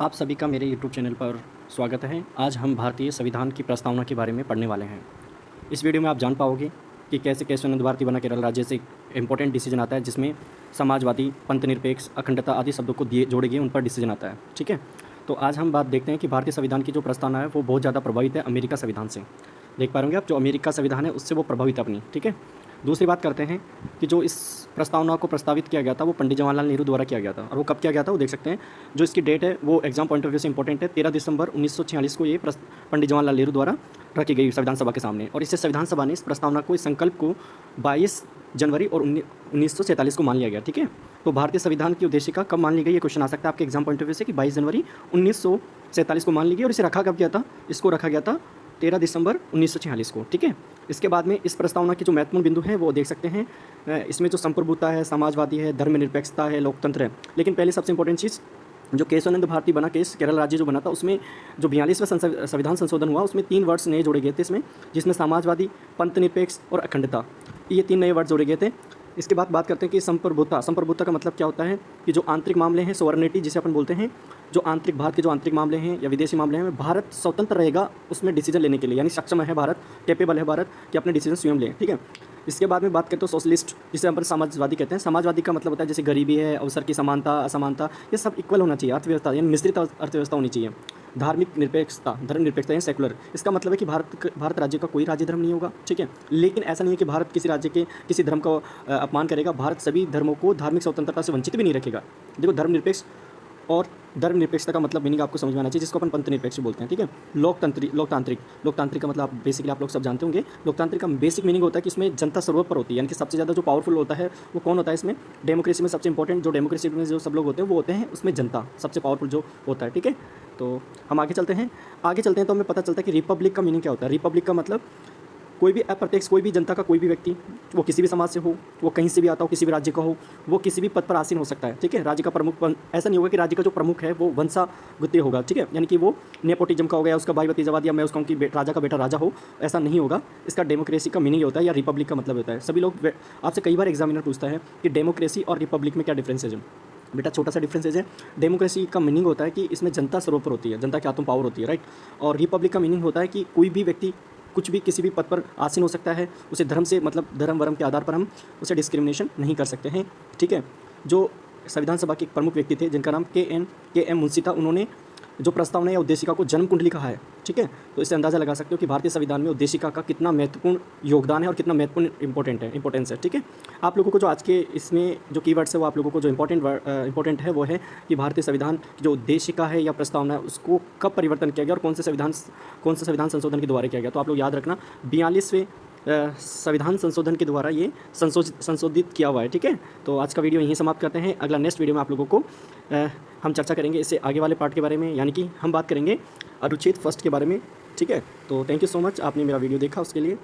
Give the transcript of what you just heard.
आप सभी का मेरे YouTube चैनल पर स्वागत है। आज हम भारतीय संविधान की प्रस्तावना के बारे में पढ़ने वाले हैं। इस वीडियो में आप जान पाओगे कि कैसे केशवानंद भारती बना केरल राज्य से एक इम्पोर्टेंट डिसीजन आता है, जिसमें समाजवादी, पंथनिरपेक्ष, अखंडता आदि शब्दों को जोड़े गए उन पर डिसीजन आता है। ठीक है, तो आज हम बात देखते हैं कि भारतीय संविधान की जो प्रस्तावना है वो बहुत ज़्यादा प्रभावित है अमेरिका संविधान से। देख पा रहे आप, जो अमेरिका संविधान है उससे वो प्रभावित अपनी। ठीक है, दूसरी बात करते हैं कि जो इस प्रस्तावना को प्रस्तावित किया गया था वो पंडित जवाहरलाल नेहरू द्वारा किया गया था, और वो कब किया गया था वो देख सकते हैं। जो इसकी डेट है वो एग्जाम पॉइंट ऑफ व्यू से इंपॉर्टेंट है। 13 दिसंबर 1946 को ये पंडित जवाहरलाल नेहरू द्वारा रखी गई संविधान सभा के सामने, और इससे संविधान सभा ने इस प्रस्तावना को, इस संकल्प को 22 जनवरी और 1947 को मान लिया गया। ठीक है, तो भारतीय संविधान की उद्देशिका कब मान ली गई, ये क्वेश्चन आ सकता है आपके एग्जाम पॉइंट ऑफ व्यू से कि 22 जनवरी 1947 को मान ली गई, और इसे रखा कब गया था, इसको रखा गया था 13 दिसंबर 1946 को। ठीक है, इसके बाद में इस प्रस्तावना के जो महत्वपूर्ण बिंदु हैं वो देख सकते हैं। इसमें जो संप्रभुता है, समाजवादी है, धर्मनिरपेक्षता है, लोकतंत्र है। लेकिन पहले सबसे इंपॉर्टेंट चीज़, जो केशवानंद भारती बना केस केरल राज्य जो बना था, उसमें जो 42वां संविधान संशोधन हुआ उसमें 3 वर्ड्स नए जोड़े गए थे इसमें, जिसमें समाजवादी, पंथनिरपेक्ष और अखंडता, ये 3 नए वर्ड जोड़े गए थे। इसके बाद बात करते हैं कि संप्रभुता का मतलब क्या होता है कि जो आंतरिक मामले हैं, सोवरेनिटी जिसे अपन बोलते हैं, जो आंतरिक भारत के जो आंतरिक मामले हैं या विदेशी मामले हैं, भारत स्वतंत्र रहेगा उसमें डिसीजन लेने के लिए, यानी सक्षम है भारत, कैपेबल है भारत कि अपने डिसीजन स्वयं लें। ठीक है, इसके बाद में बात करते हैं सोशलिस्ट, जिसे अपन समाजवादी कहते हैं। समाजवादी का मतलब होता है जैसे गरीबी है, अवसर की समानता, असमानता, ये सब इक्वल होना चाहिए। अर्थव्यवस्था यानी मिश्रित अर्थव्यवस्था होनी चाहिए। धार्मिक निरपेक्षता, धर्म निरपेक्षता यानी सेकुलर, इसका मतलब है कि भारत राज्य का कोई राज्य धर्म नहीं होगा। ठीक है, लेकिन ऐसा नहीं है कि भारत किसी राज्य के किसी धर्म का अपमान करेगा। भारत सभी धर्मों को धार्मिक स्वतंत्रता से वंचित भी नहीं रखेगा। देखो, धर्मनिरपेक्ष और धर्मनिरपेक्षता का मतलब मीनिंग आपको समझ में आना चाहिए, जिसको अपन पंथनिरपेक्ष बोलते हैं। ठीक है, लोकतांत्रिक का मतलब बेसिकली आप लोग सब जानते होंगे। लोकतांत्रिक का बेसिक मीनिंग होता है कि इसमें जनता सर्वोपरि होती है, यानी कि सबसे ज़्यादा जो पावरफुल होता है वो कौन होता है इसमें। डेमोक्रेसी में सबसे इंपॉर्टेंट, जो डेमोक्रेसी में जो सब लोग होते हैं वो होते हैं उसमें जनता सबसे पावरफुल जो होता है। ठीक है, तो हम आगे चलते हैं तो हमें पता चलता है कि रिपब्लिक का मीनिंग क्या होता है। रिपब्लिक का मतलब कोई भी अप्रत्यक्ष, कोई भी जनता का कोई भी व्यक्ति, वो किसी भी समाज से हो, वो कहीं से भी आता हो, किसी भी राज्य का हो, वो किसी भी पद पर आसीन हो सकता है। ठीक है, राज्य का प्रमुख, ऐसा नहीं होगा कि राज्य का जो प्रमुख है वो वंशागुत्य होगा। ठीक है, यानी कि वो नेपोटिज्म का हो गया, उसका भाई भतीजावाद, या मैं उसका कि राजा का बेटा राजा हो, ऐसा नहीं होगा। इसका डेमोक्रेसी का मीनिंग होता है या रिपब्लिक का मतलब होता है। सभी लोग आपसे कई बार एग्जामिनर पूछता है कि डेमोक्रेसी और रिपब्लिक में क्या डिफरेंस है। बेटा, छोटा सा डिफरेंस है। डेमोक्रेसी का मीनिंग होता है कि इसमें जनता सर्वोपरि होती है, जनता के हाथों पावर होती है, राइट। और रिपब्लिक का मीनिंग होता है कि कोई भी व्यक्ति कुछ भी किसी भी पद पर आसीन हो सकता है, उसे धर्म से मतलब धर्म वर्म के आधार पर हम उसे डिस्क्रिमिनेशन नहीं कर सकते हैं। ठीक है, जो संविधान सभा के एक प्रमुख व्यक्ति थे जिनका नाम के एम मुंशी था, उन्होंने जो प्रस्तावना या उद्देशिका को जन्म कुंडली कहा है। ठीक है, तो इससे अंदाज़ा लगा सकते हो कि भारतीय संविधान में उद्देशिका का कितना महत्वपूर्ण योगदान है और कितना महत्वपूर्ण इंपॉर्टेंस है। ठीक है, आप लोगों को जो आज के इसमें जो कीवर्ड्स है वो आप लोगों को जो इंपॉर्टेंट है वो है कि भारतीय संविधान की जो उद्देशिका है या प्रस्तावना है उसको कब परिवर्तन किया गया और कौन सा संविधान संशोधन के द्वारा किया गया। तो आप लोग याद रखना, 42वें संविधान संशोधन के द्वारा ये संशोधित किया हुआ है। ठीक है, तो आज का वीडियो यहीं समाप्त करते हैं। अगला नेक्स्ट वीडियो में आप लोगों को हम चर्चा करेंगे इससे आगे वाले पार्ट के बारे में, यानी कि हम बात करेंगे अनुच्छेद 1 के बारे में। ठीक है, तो थैंक यू सो मच, आपने मेरा वीडियो देखा उसके लिए।